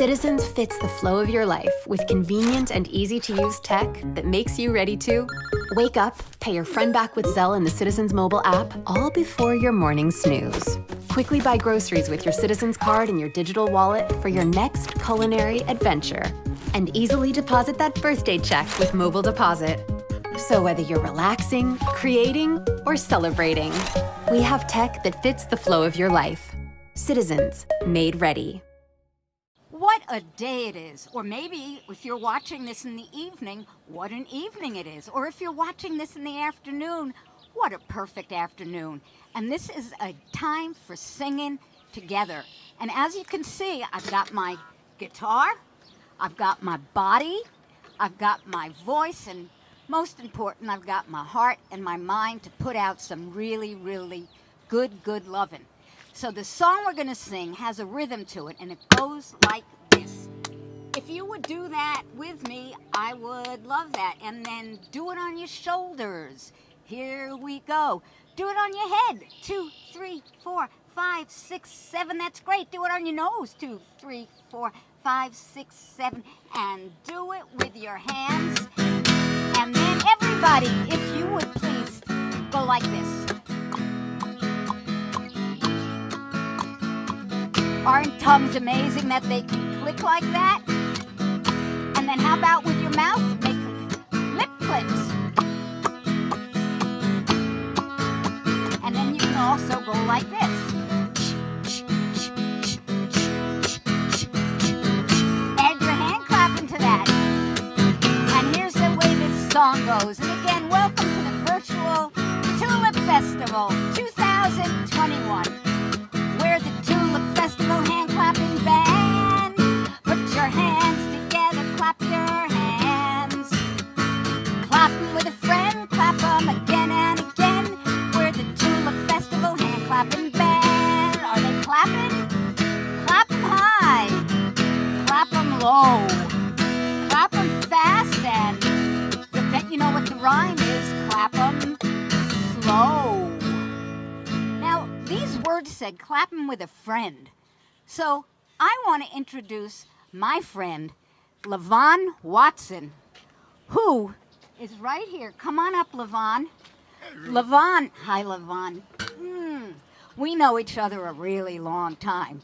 Citizens fits the flow of your life with convenient and easy-to-use tech that makes you ready to wake up, pay your friend back with Zelle in the Citizens mobile app, all before your morning snooze. Quickly buy groceries with your Citizens card and your digital wallet for your next culinary adventure. And easily deposit that birthday check with mobile deposit. So whether you're relaxing, creating, or celebrating, we have tech that fits the flow of your life. Citizens, made ready. What a day it is. Or maybe if you're watching this in the evening, what an evening it is. Or if you're watching this in the afternoon, what a perfect afternoon. And this is a time for singing together. And as you can see, I've got my guitar, I've got my body, I've got my voice, and most important, I've got my heart and my mind to put out some really, really good loving. So the song we're going to sing has a rhythm to it, and it goes like this. If you would do that with me, I would love that. And then do it on your shoulders. Here we go. Do it on your head. 2, 3, 4, 5, 6, 7. That's great. Do it on your nose. 2, 3, 4, 5, 6, 7. And do it with your hands. And then everybody, if you would please, go like this. Aren't tongues amazing that they can click like that? And then how about with your mouth? Make lip clicks. And then you can also go like this. Add your hand clapping to that. And here's the way this song goes. And again, welcome to the virtual Tulip Festival 2021. We're the Tulip Festival hand clapping band. Put your hands together, clap your hands. Clapping with a friend, clap 'em again and again. We're the Tulip Festival hand clapping band. Are they clapping? Clap 'em high, clap 'em low, clap 'em fast, and I bet you know what the rhyme is. Clap 'em slow. Now, these words said clap 'em with a friend. So I want to introduce my friend, LaVon Watson, who is right here. Come on up, LaVon. LaVon, hi, LaVon. We know each other a really long time.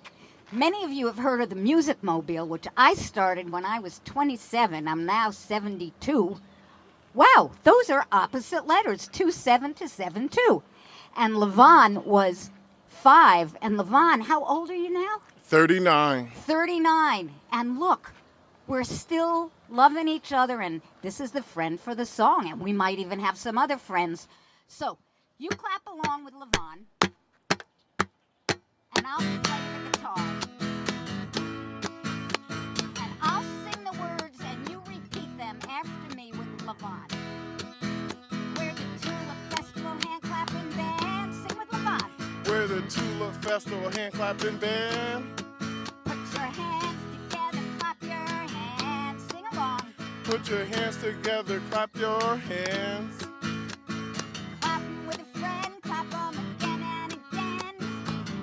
Many of you have heard of the Music Mobile, which I started when I was 27. I'm now 72. Wow, those are opposite letters, 27 to 72. And LaVon was 5. And LaVon, how old are you now? 39. 39. And look, we're still loving each other, and this is the friend for the song, and we might even have some other friends. So you clap along with LaVon, and I'll play the guitar. And I'll sing the words, and you repeat them after me with LaVon. We're the Tulip Festival hand clapping band. Sing with LaVon. We're the Tulip Festival hand clapping band. Put your hands together, clap your hands. Sing along. Put your hands together, clap your hands. Clap 'em with a friend, clap 'em again and again.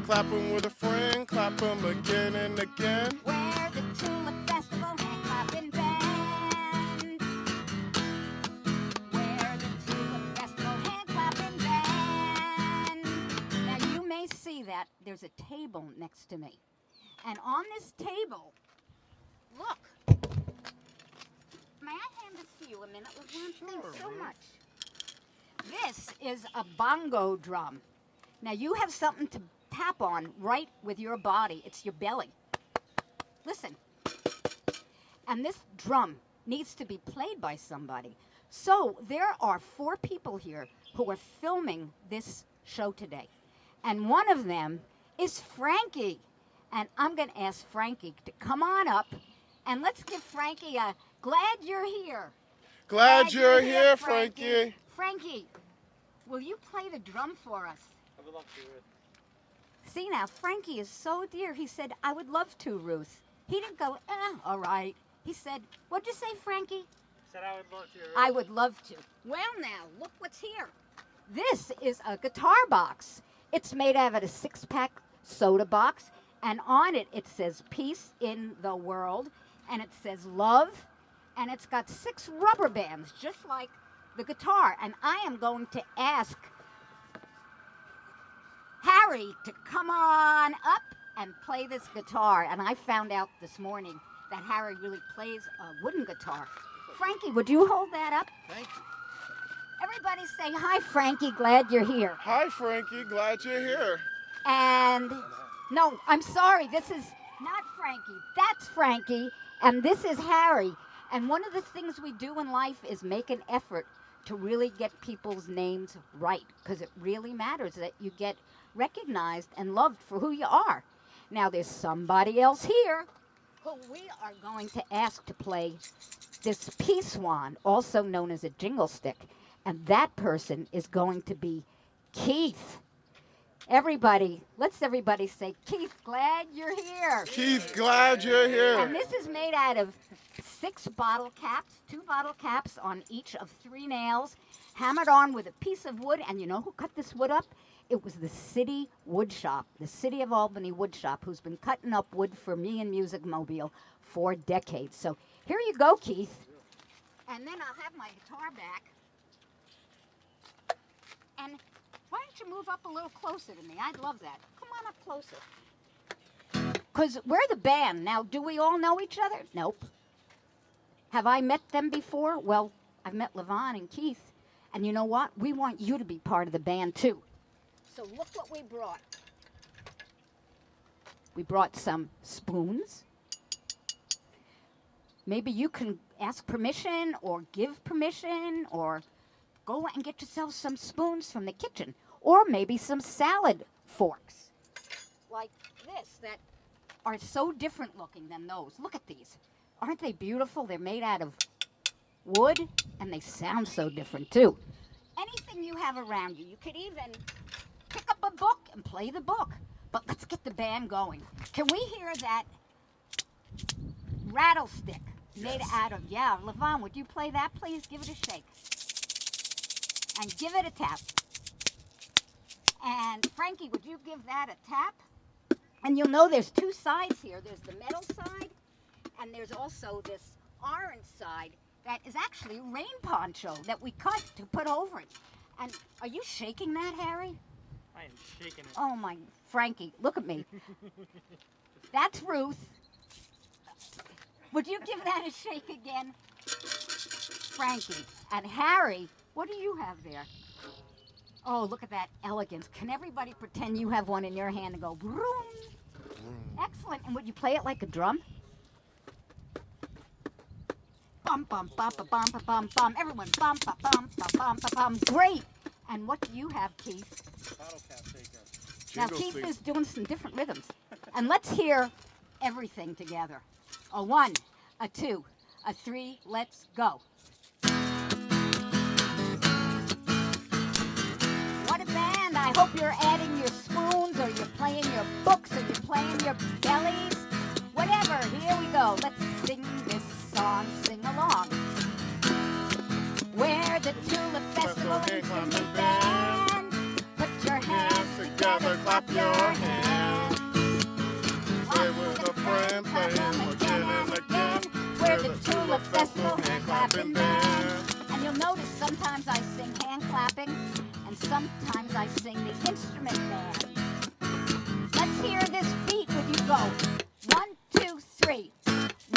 Clap 'em with a friend, clap 'em again and again. We're the Tulip Festival hand clapping band. We're the Tulip Festival hand clapping band. Now you may see that there's a table next to me. And on this table, look. May I hand this to you a minute, LaVon? Thanks so much. This is a bongo drum. Now you have something to tap on right with your body. It's your belly. Listen. And this drum needs to be played by somebody. So there are 4 people here who are filming this show today. And one of them is Frankie. And I'm going to ask Frankie to come on up. And let's give Frankie a glad you're here. Glad you're here, Frankie. Frankie, will you play the drum for us? I would love to, Ruth. See now, Frankie is so dear. He said, I would love to, Ruth. He didn't go, all right. He said, what'd you say, Frankie? I said I would love to, Ruth. I would love to. Well now, look what's here. This is a guitar box. It's made out of a 6-pack soda box. And on it, it says peace in the world, and it says love, and it's got 6 rubber bands, just like the guitar. And I am going to ask Harry to come on up and play this guitar. And I found out this morning that Harry really plays a wooden guitar. Frankie, would you hold that up? Thank you. Everybody say, hi, Frankie, glad you're here. Hi, Frankie. Glad you're here. And, no, I'm sorry, this is not Frankie. That's Frankie, and this is Harry. And one of the things we do in life is make an effort to really get people's names right, because it really matters that you get recognized and loved for who you are. Now, there's somebody else here who we are going to ask to play this peace wand, also known as a jingle stick. And that person is going to be Keith. Everybody, let's everybody say, Keith, glad you're here. Keith, glad you're here. And this is made out of 6 bottle caps, 2 bottle caps on each of 3 nails, hammered on with a piece of wood. And you know who cut this wood up? It was the city wood shop, the City of Albany wood shop, who's been cutting up wood for me and Music Mobile for decades. So here you go, Keith. And then I'll have my guitar back. And why don't you move up a little closer to me? I'd love that. Come on up closer. Because we're the band. Now, do we all know each other? Nope. Have I met them before? Well, I've met Levon and Keith. And you know what? We want you to be part of the band, too. So look what we brought. We brought some spoons. Maybe you can ask permission or give permission or go and get yourself some spoons from the kitchen, or maybe some salad forks like this that are so different looking than those. Look at these. Aren't they beautiful? They're made out of wood, and they sound so different, too. Anything you have around you. You could even pick up a book and play the book. But let's get the band going. Can we hear that rattlestick made out of, yeah, Levon, would you play that, please? Give it a shake. And give it a tap. And Frankie, would you give that a tap? And you'll know there's 2 sides here. There's the metal side, and there's also this orange side that is actually a rain poncho that we cut to put over it. And are you shaking that, Harry? I am shaking it. Oh my, Frankie, look at me. That's Ruth. Would you give that a shake again? Frankie. And Harry, what do you have there? Oh, look at that elegance. Can everybody pretend you have one in your hand and go, vroom? Excellent. And would you play it like a drum? Bum, bum, bum, bum, bum, bum, bum, bum. Everyone, bum, bum, bum, bum, bum, bum, bum. Great. And what do you have, Keith? Bottle cap shaker. Now, Keith is doing some different rhythms. And let's hear everything together. A 1, a 2, a 3, let's go. What a band. I hope you're adding your spoons, or you're playing your books, or you're playing your bellies. Whatever, here we go. Let's sing this song, sing along. We're the Tulip Festival Instrument Band. Put your hands together, clap your hands. Play with a friend, play them again and again. We're the Tulip Festival hand clapping band. And you'll notice sometimes I sing hand clapping, and sometimes I sing the instrument band. Let's hear this beat. Would you go? 1, 2, 3.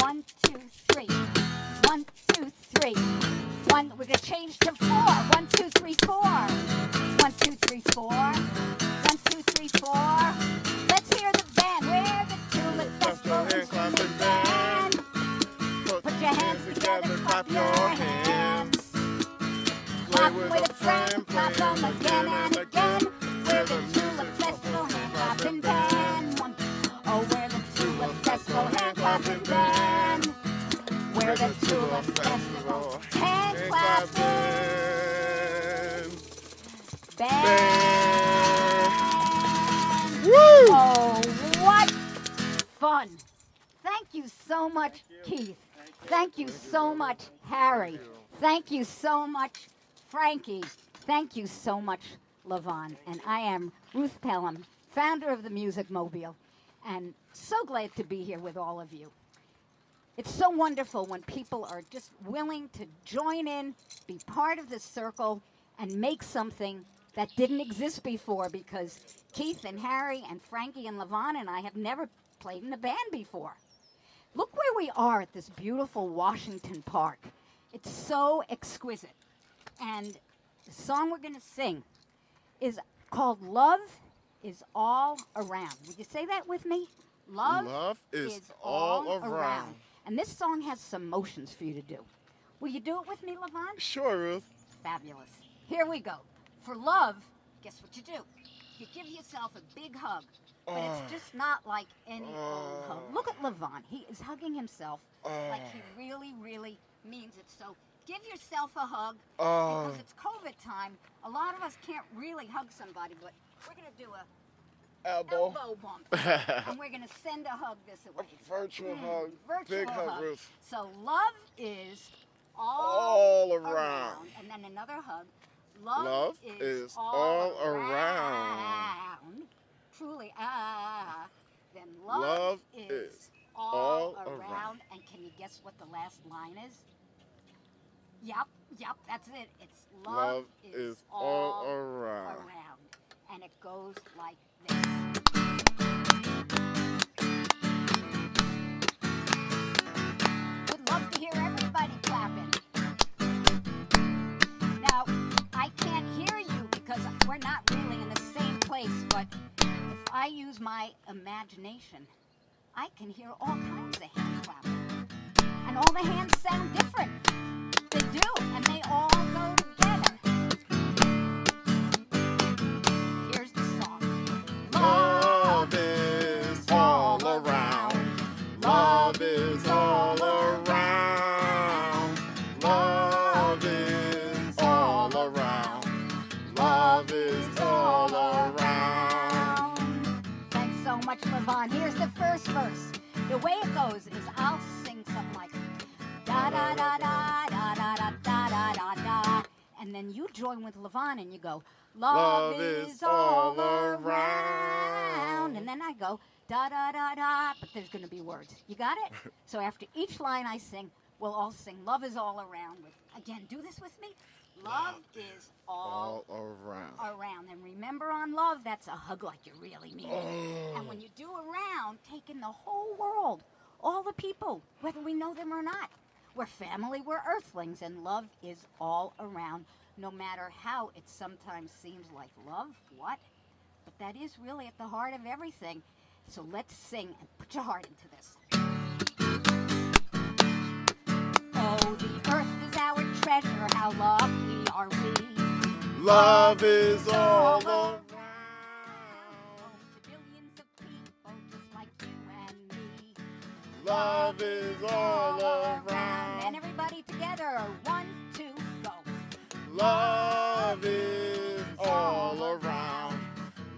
1, 2, 3. 1, 2, 3. 1. We're gonna change to 4. 1, 2, 3, 4. 1, 2, 3, 4. 1, 2, 3, 4. Let's hear the band. We're the Tulip Festival Instrument Band. Put your hands together, clap your hands. Clap with a friend, clap them again and again. We're the Tulip Festival hand clapping band. Oh, we're the Tulip Festival hand clapping band. We're the Tulip Festival hand clapping band. Woo! Oh, what fun. Thank you so much, Keith. Thank you so much, Harry. Thank you so much, Frankie. Thank you so much, Levon. And I am Ruth Pelham, founder of the Music Mobile. and so glad to be here with all of you. It's so wonderful when people are just willing to join in, be part of the circle, and make something that didn't exist before, because Keith and Harry and Frankie and Levon and I have never played in a band before. Look where we are at this beautiful Washington Park. It's so exquisite. And the song we're going to sing is called Love is All Around. Would you say that with me? Love is all around. And this song has some motions for you to do. Will you do it with me, Levon? Sure, Ruth. Fabulous. Here we go. For love, guess what you do? You give yourself a big hug. But it's just not like any old hug. Look at Levon. He is hugging himself like he really, really means it. So give yourself a hug because it's COVID time. A lot of us can't really hug somebody, but we're going to do a elbow bump. And we're going to send a hug this way. Virtual hug. Virtual Big hug, Ruth. So love is All around. And then another hug. Love is all around. Truly, then love, Love is all around. And can you guess what the last line is? Yep, that's it. It's love is all around. And it goes like this. Would love to hear everybody clapping. Now, I can't hear you because we're not really in the same place, but if I use my imagination, I can hear all kinds of hand clapping. And all the hands sound different. They do, and they all go together. Here's the song. Love is all around. Love is all around. Love is all around. Love is all around. Thanks so much, Levon. Here's the first verse. The way it goes is I'll sing something like da da da da da da da da da da, and then you join with Levon and you go love is all around, and then I go da da da da, but there's going to be words. You got it? So after each line I sing, we'll all sing love is all around with, again, do this with me. Love is all around. And remember, on love, that's a hug like you really mean it. And when you do around, take in the whole world, all the people, whether we know them or not. We're family, we're earthlings, and love is all around, no matter how it sometimes seems like love, what? But that is really at the heart of everything. So let's sing and put your heart into this. Oh, the earth is our treasure, how lucky are we? Love is all around. To billions of people just like you and me. Love is all around. And everybody together, 1, 2, go. Love is all around.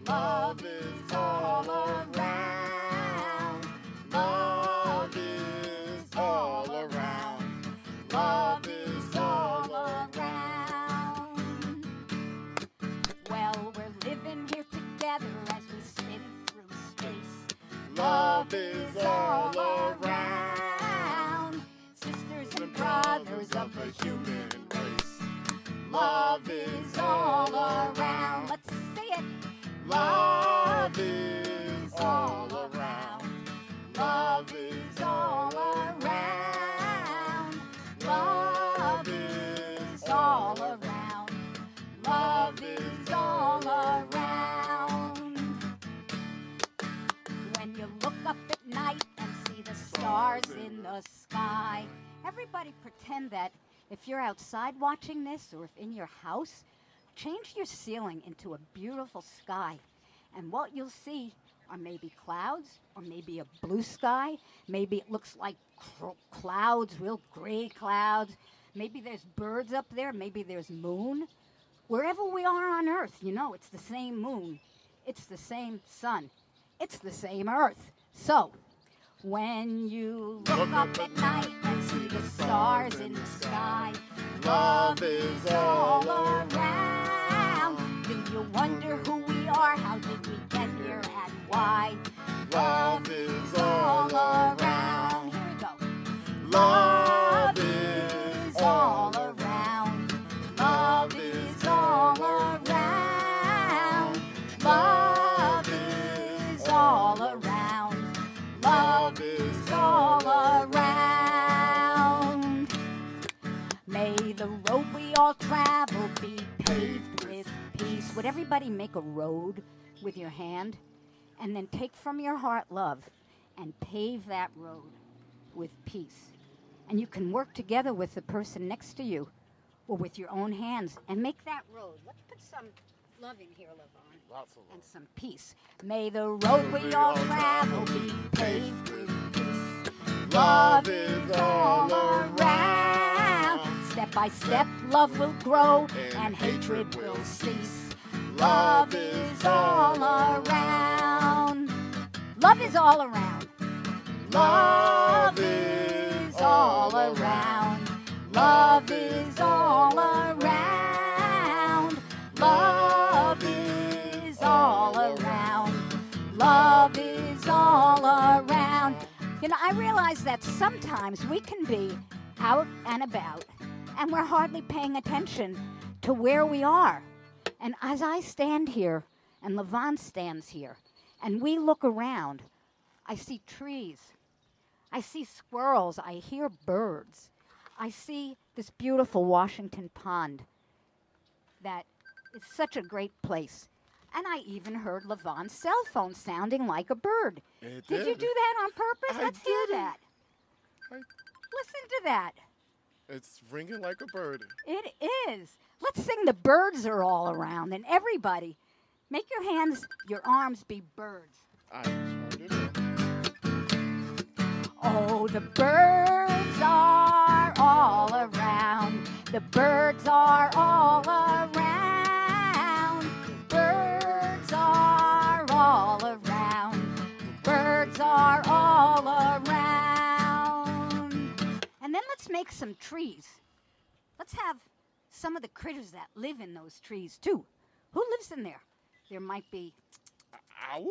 Love is all around. Love is all around. Love is all around. Well, we're living here together as we spin through space. Love is all around. Sisters and brothers of the human race. Love is all around. Let's say it. Love is all around. Love is all around. Love is all around. Love is all around. When you look up at night and see the stars in the sky, everybody pretend that if you're outside watching this or if in your house, change your ceiling into a beautiful sky. And what you'll see are maybe clouds or maybe a blue sky. Maybe it looks like clouds, real gray clouds. Maybe there's birds up there. Maybe there's moon. Wherever we are on Earth, you know, it's the same moon. It's the same sun. It's the same Earth. So, when you look up at night and see the stars in the sky, love is all around. Do you wonder who we are? How did we get here and why? Love Would everybody make a road with your hand? And then take from your heart love and pave that road with peace. And you can work together with the person next to you or with your own hands and make that road. Let's put some love in here, Levon. Lots of love. And some peace. May the road we all travel be paved with peace. Love is all around. Step by step, love will grow and hatred will cease. Love is all around. Love is all around. Love is all around. Love is all around. Love is all around. Love is all around. You know, I realize that sometimes we can be out and about and we're hardly paying attention to where we are. And as I stand here, and Levon stands here, and we look around, I see trees, I see squirrels, I hear birds, I see this beautiful Washington Pond that is such a great place. And I even heard Levon's cell phone sounding like a bird. It Did you do that on purpose? I Let's hear did. that. I- Listen to that. It's ringing like a bird. It is. Let's sing The Birds Are All Around. And everybody, make your hands, your arms be birds. I turned it on. Oh, the birds are all around. The birds are all around. Birds are all around. Birds are all around. And then let's make some trees. Let's have some of the critters that live in those trees, too. Who lives in there? There might be Owl?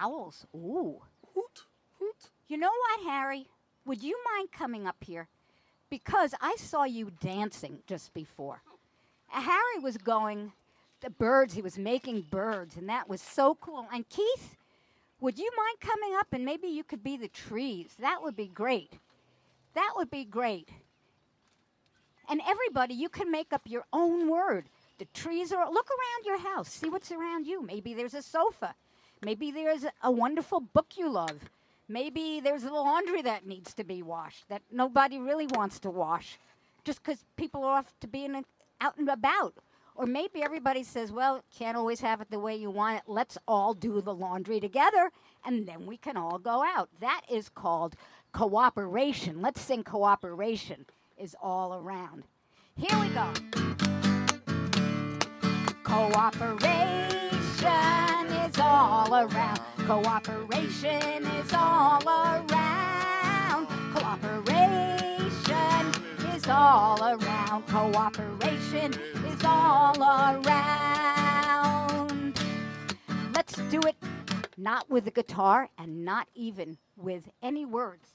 owls. Ooh. Hoot, hoot. You know what, Harry? Would you mind coming up here? Because I saw you dancing just before. Harry was going, the birds, he was making birds, and that was so cool. And Keith, would you mind coming up and maybe you could be the trees? That would be great. That would be great. And everybody, you can make up your own word. The trees are, look around your house, see what's around you. Maybe there's a sofa. Maybe there's a wonderful book you love. Maybe there's the laundry that needs to be washed that nobody really wants to wash just because people are off to being out and about. Or maybe everybody says, well, can't always have it the way you want it. Let's all do the laundry together, and then we can all go out. That is called cooperation. Let's sing Cooperation Is All Around. Here we go. Cooperation is all around. Cooperation is all around. Cooperation is all around. Cooperation is all around. Let's do it not with the guitar and not even with any words.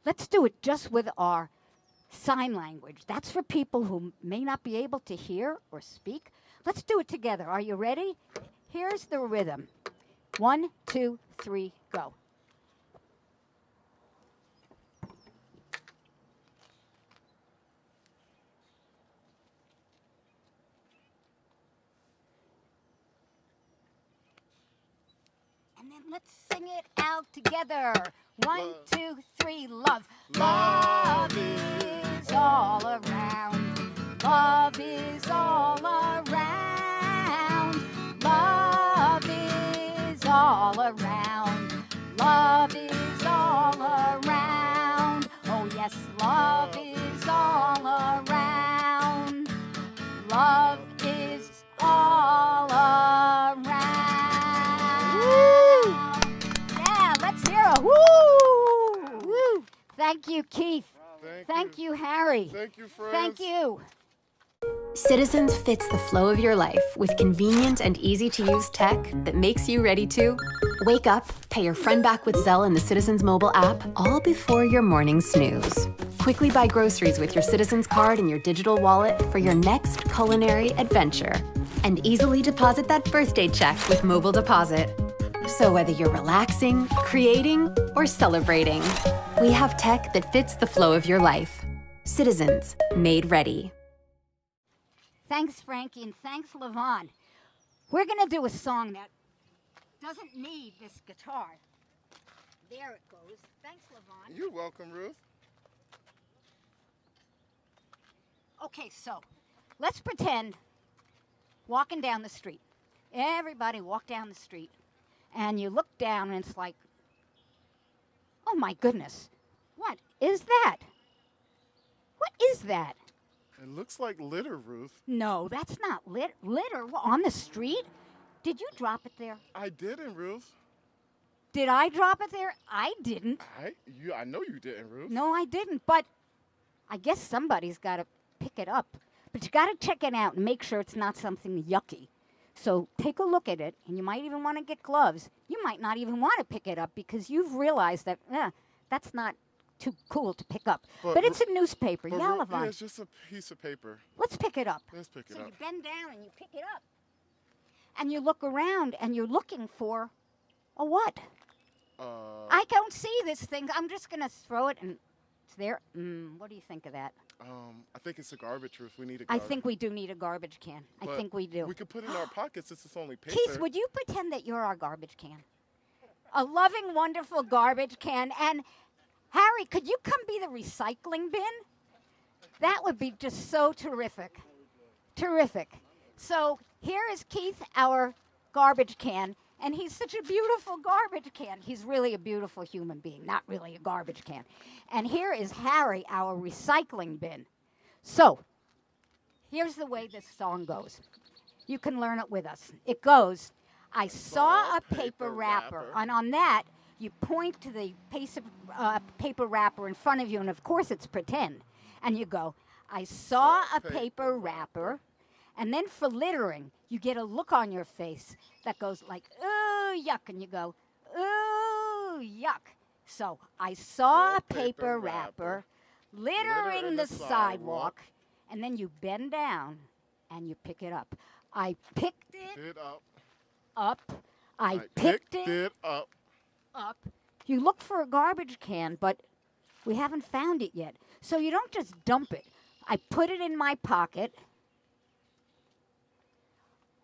Let's do it just with our sign language. That's for people who may not be able to hear or speak. Let's do it together. Are you ready? Here's the rhythm. 1, 2, 3, go. And then let's sing it out together. 1, 2, 3, love. Love is all around. Love is all around. Love is all around. Love is all around. Oh yes, love is all around. Love is all around. Woo! Yeah, let's hear a woo! Woo! Thank you, Keith. Thank you, Harry. Thank you, friends. Thank you. Citizens fits the flow of your life with convenient and easy-to-use tech that makes you ready to wake up, pay your friend back with Zelle in the Citizens mobile app, all before your morning snooze. Quickly buy groceries with your Citizens card and your digital wallet for your next culinary adventure. And easily deposit that birthday check with mobile deposit. So whether you're relaxing, creating, or celebrating, we have tech that fits the flow of your life. Citizens, made ready. Thanks, Frankie, and thanks, Levon. We're going to do a song that doesn't need this guitar. There it goes. Thanks, Levon. You're welcome, Ruth. Okay, so let's pretend walking down the street. Everybody walk down the street, and you look down, and it's like, oh my goodness, what is that? What is that? It looks like litter, Ruth. No, that's not litter on the street. Did you drop it there? I didn't, Ruth. Did I drop it there? I didn't. I know you didn't, Ruth. No, I didn't, but I guess somebody's got to pick it up. But you got to check it out and make sure it's not something yucky. So take a look at it, and you might even want to get gloves. You might not even want to pick it up because you've realized that that's not too cool to pick up. But it's a newspaper. Yeah, Levon. Yeah, it's just a piece of paper. Let's pick it up. Let's pick it So up. you bend down and you pick it up. And you look around and you're looking for a what? I don't see this thing. I'm just going to throw it and it's there. What do you think of that? I think it's a garbage, Ruth. We need a I garbage. think we do need a garbage can. I But think we do. We could put it in our pockets since it's only paper. Keith, would you pretend that you're our garbage can? A loving, wonderful garbage can. And Harry, could you come be the recycling bin? That would be just so terrific. Terrific. So here is Keith, our garbage can. And he's such a beautiful garbage can. He's really a beautiful human being, not really a garbage can. And here is Harry, our recycling bin. So, here's the way this song goes. You can learn it with us. It goes, I saw a paper wrapper. And on that, you point to the paper wrapper in front of you, and of course it's pretend. And you go, I saw a paper wrapper. And then for littering, you get a look on your face that goes like, ooh, yuck. And you go, ooh, yuck. So I saw a paper wrapper littering the sidewalk. And then you bend down and you pick it up. I picked it up. I picked it up. You look for a garbage can, but we haven't found it yet. So you don't just dump it. I put it in my pocket.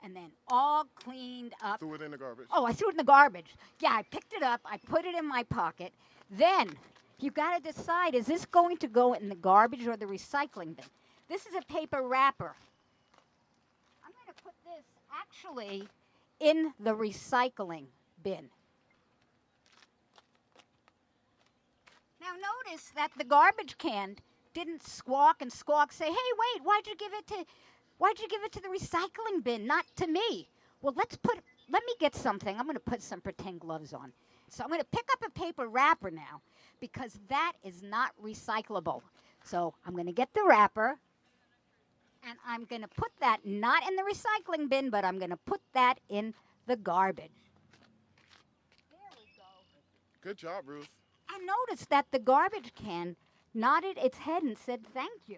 And then all cleaned up. Threw it in the garbage. Oh, I threw it in the garbage. Yeah, I picked it up. I put it in my pocket. Then you got to decide, is this going to go in the garbage or the recycling bin? This is a paper wrapper. I'm going to put this actually in the recycling bin. Now notice that the garbage can didn't squawk and squawk, say, hey, wait, why'd you give it to the recycling bin, not to me? Well, let me get something. I'm going to put some pretend gloves on. So I'm going to pick up a paper wrapper now because that is not recyclable. So I'm going to get the wrapper and I'm going to put that not in the recycling bin, but I'm going to put that in the garbage. There we go. Good job, Ruth. And notice that the garbage can nodded its head and said thank you.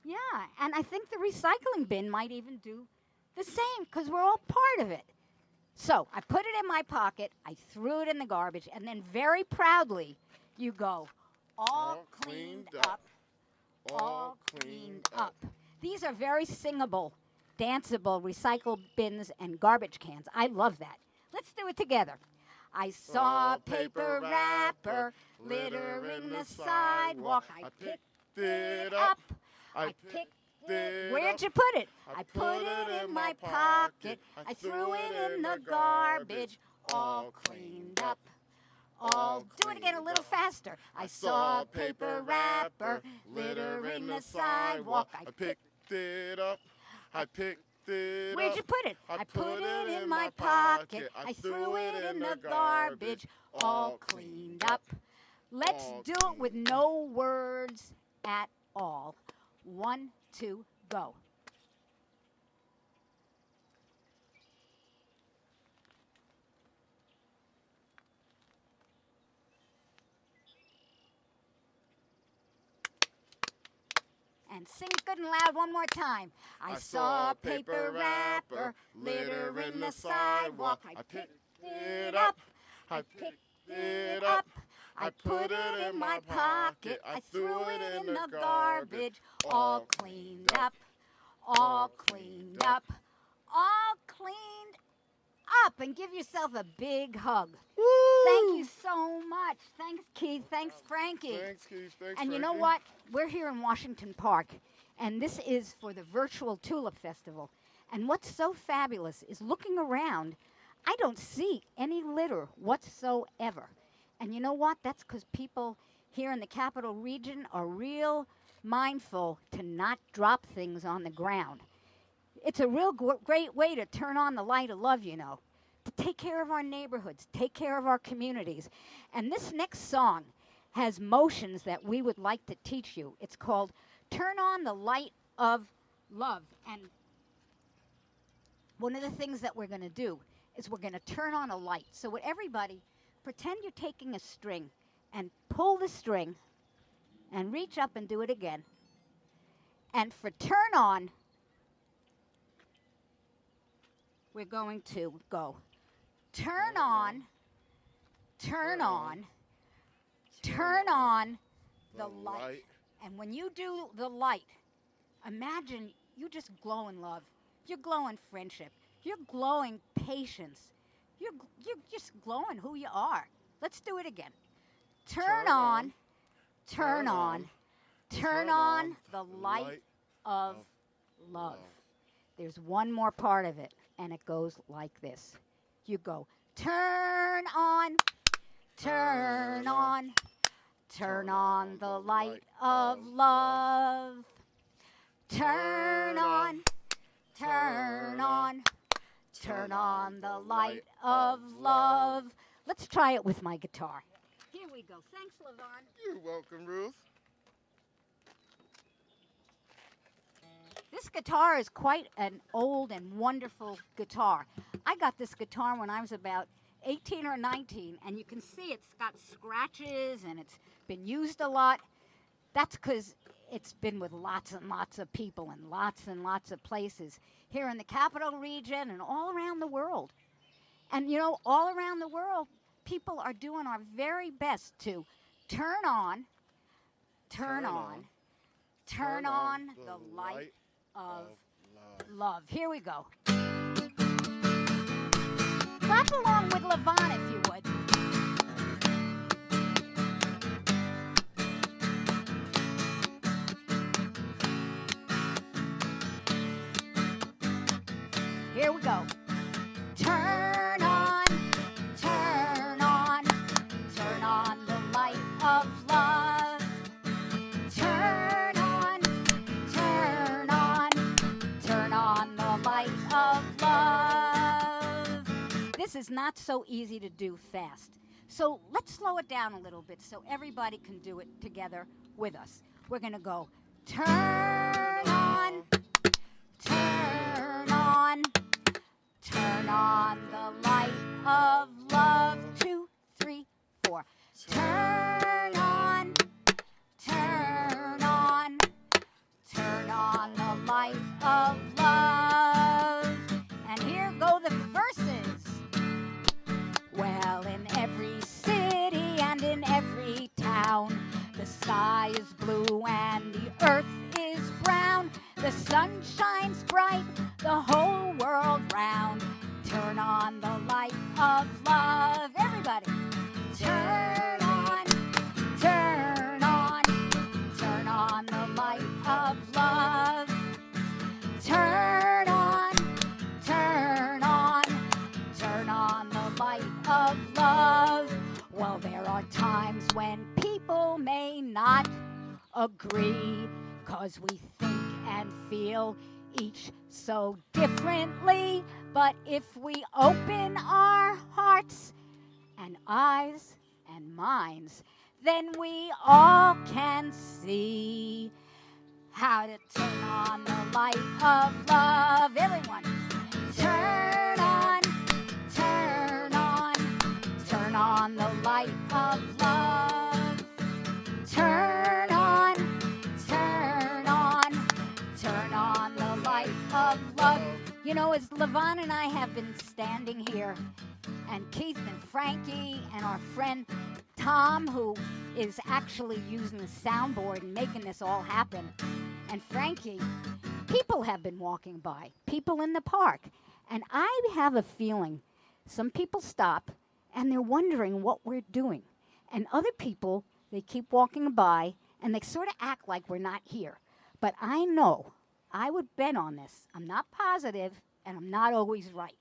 Yeah, and I think the recycling bin might even do the same because we're all part of it. So I put it in my pocket, I threw it in the garbage, and then very proudly you go, all cleaned up, all cleaned up. These are very singable, danceable recycle bins and garbage cans. I love that. Let's do it together. I saw a paper wrapper littering the sidewalk. I picked it up. I picked it. Where'd you put it? I put it in my pocket. I threw it in the garbage. All cleaned up. All. Do it again a little faster. I saw a paper wrapper littering the sidewalk. I picked it up. I picked it up. Where'd you put it? I put it in my pocket. I threw it in the garbage. All cleaned up. Let's do it with no words at all. 1, 2, go. And sing it good and loud one more time. I saw a paper wrapper littering the sidewalk. I picked it up. I picked it up. I put it in my pocket. I threw it in the garbage. All cleaned up. All cleaned up. All cleaned up and give yourself a big hug. Woo! Thank you so much. Thanks, Keith. Thanks, Frankie. Thanks, Keith. Thanks, And you know Frankie. what? We're here in Washington Park, and this is for the virtual Tulip Festival. And what's so fabulous is looking around, I don't see any litter whatsoever. And you know what? That's because people here in the capital region are real mindful to not drop things on the ground. It's a real great way to turn on the light of love, you know, to take care of our neighborhoods, take care of our communities. And this next song has motions that we would like to teach you. It's called Turn On the Light of Love. And one of the things that we're going to do is we're going to turn on a light. So would everybody pretend you're taking a string and pull the string and reach up and do it again. And for turn on, we're going to go turn on, turn on, turn on the light. And when you do the light, imagine you just glow in love. You're glowing friendship. You're glowing patience. You're just glowing who you are. Let's do it again. Turn on, turn on, turn on the light of love. There's one more part of it, and it goes like this. You go, turn on, turn on, turn on the light of love. Turn on, turn on, turn on the light of love. Let's try it with my guitar. Here we go. Thanks, LaVon. You're welcome, Ruth. This guitar is quite an old and wonderful guitar. I got this guitar when I was about 18 or 19, and you can see it's got scratches and it's been used a lot. That's because it's been with lots and lots of people and lots of places here in the capital region and all around the world. And you know, all around the world, people are doing our very best to turn on the light of love. Here we go. Clap along with LaVon if you would. Here we go. Turn on, turn on, turn on the light of love. Turn on, turn on, turn on the light of love. This is not so easy to do fast. So let's slow it down a little bit so everybody can do it together with us. We're going to go turn on, turn on, turn on the light of love. 2, 3, 4. Turn on, turn on, turn on the light of love. And here go the verses. Well, in every city and in every town, the sky is blue and the earth is brown. The sun shines bright the whole world round. Turn on the light of love. Everybody. Turn on, turn on, turn on the light of love. Turn on, turn on, turn on the light of love. Well, there are times when people may not agree, 'cause we think and feel each so differently. But if we open our hearts and eyes and minds, then we all can see how to turn on the light of love. Everyone, turn on, turn on, turn on the light of love. Turn on, turn on, turn on the light of love. You know, as LaVon and I have been standing here, and Keith and Frankie and our friend Tom, who is actually using the soundboard and making this all happen, and Frankie, people have been walking by, people in the park, and I have a feeling Some people stop and they're wondering what we're doing. And other people, they keep walking by and they sort of act like we're not here. But I know, I would bet on this. I'm not positive and I'm not always right.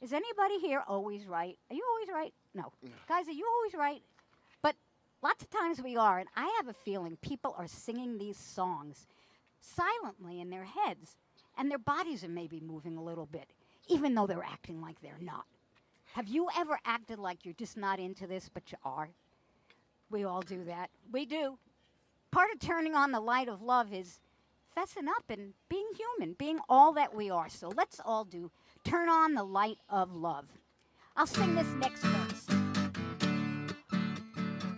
Is anybody here always right? Are you always right? No. Guys, are you always right? But lots of times we are, and I have a feeling people are singing these songs silently in their heads, and their bodies are maybe moving a little bit, even though they're acting like they're not. Have you ever acted like you're just not into this, but you are? We all do that. We do. Part of turning on the light of love is fessing up and being human, being all that we are. So let's all do Turn On the Light of Love. I'll sing this next verse.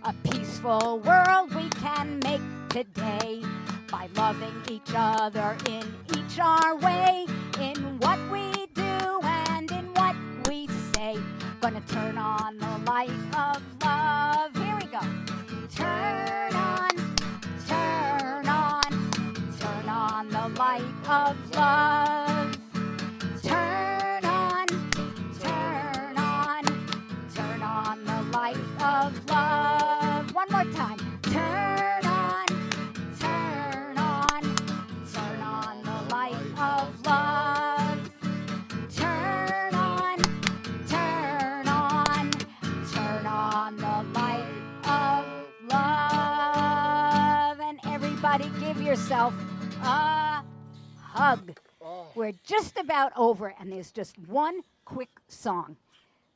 A peaceful world we can make today by loving each other in each our way, in what we do and in what we say. Gonna turn on the light of love. Here we go. Turn on, turn on, turn on the light of love. Turn on, turn on, turn on the light of love. One more time. Turn on, turn on, turn on the light of love. Turn on, turn on, turn on the light of love. And everybody give yourself a hug. We're just about over, and there's just one quick song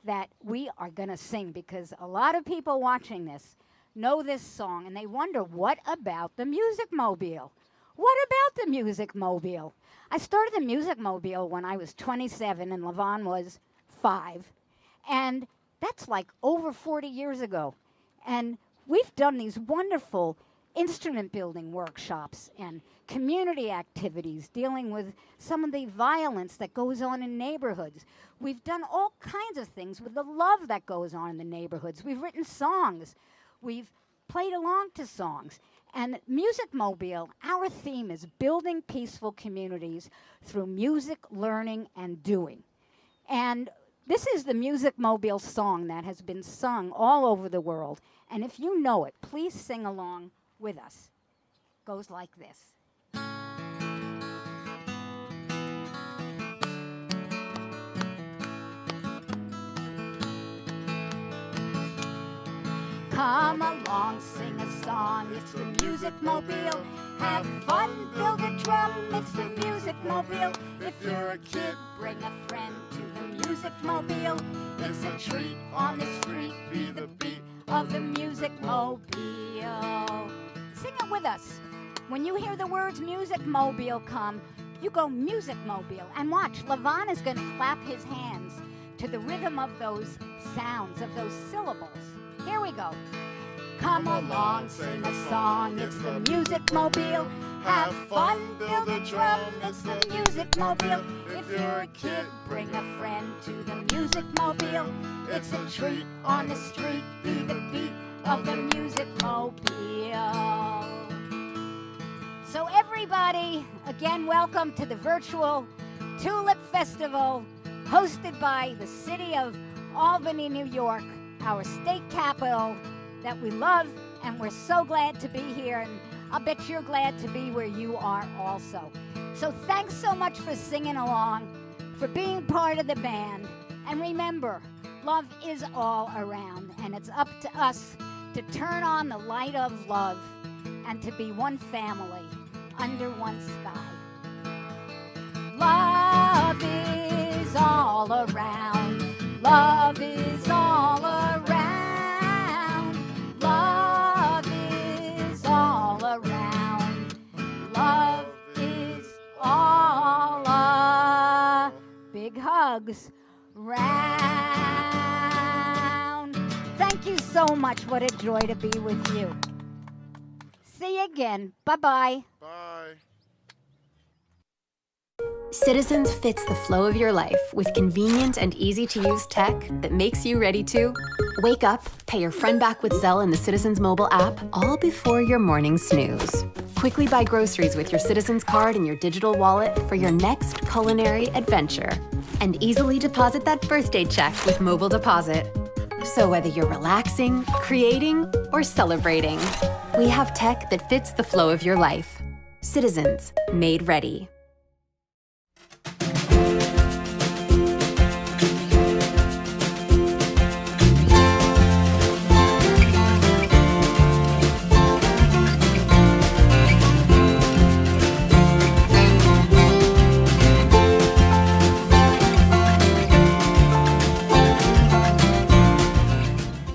that we are going to sing because a lot of people watching this know this song, and they wonder, what about the Music Mobile? What about the Music Mobile? I started the Music Mobile when I was 27 and Levon was 5, and that's like over 40 years ago. And we've done these wonderful instrument building workshops and community activities dealing with some of the violence that goes on in neighborhoods. We've done all kinds of things with the love that goes on in the neighborhoods. We've written songs. We've played along to songs. And Music Mobile, our theme is building peaceful communities through music, learning, and doing. And this is the Music Mobile song that has been sung all over the world. And if you know it, please sing along with us. Goes like this. Come along, sing a song, it's the Music Mobile. Have fun, build a drum, it's the Music Mobile. If you're a kid, bring a friend to the Music Mobile. It's a treat on the street, be the beat of the Music Mobile. Sing it with us. When you hear the words Music Mobile come, you go Music Mobile. And watch, Levon is going to clap his hands to the rhythm of those sounds, of those syllables. Here we go. Come along, sing a song, it's the Music Mobile. Have fun, build a drum, it's the Music Mobile. If you're a kid, bring a friend to the Music Mobile. It's a treat on the street, be the beat of the Music Mobile. So everybody, again, welcome to the virtual Tulip Festival, hosted by the city of Albany, New York, our state capital that we love, and we're so glad to be here, and I'll bet you're glad to be where you are also. So thanks so much for singing along, for being part of the band, and remember, love is all around, and it's up to us to turn on the light of love and to be one family under one sky. Love is all around. Love is all around. Love is all around. Love is all around. Big hugs round. Thank you so much. What a joy to be with you. See you again. Bye-bye. Bye. Citizens fits the flow of your life with convenient and easy-to-use tech that makes you ready to wake up, pay your friend back with Zelle in the Citizens mobile app, all before your morning snooze. Quickly buy groceries with your Citizens card and your digital wallet for your next culinary adventure. and easily deposit that birthday check with mobile deposit. So whether you're relaxing, creating, or celebrating, we have tech that fits the flow of your life. Citizens, made ready.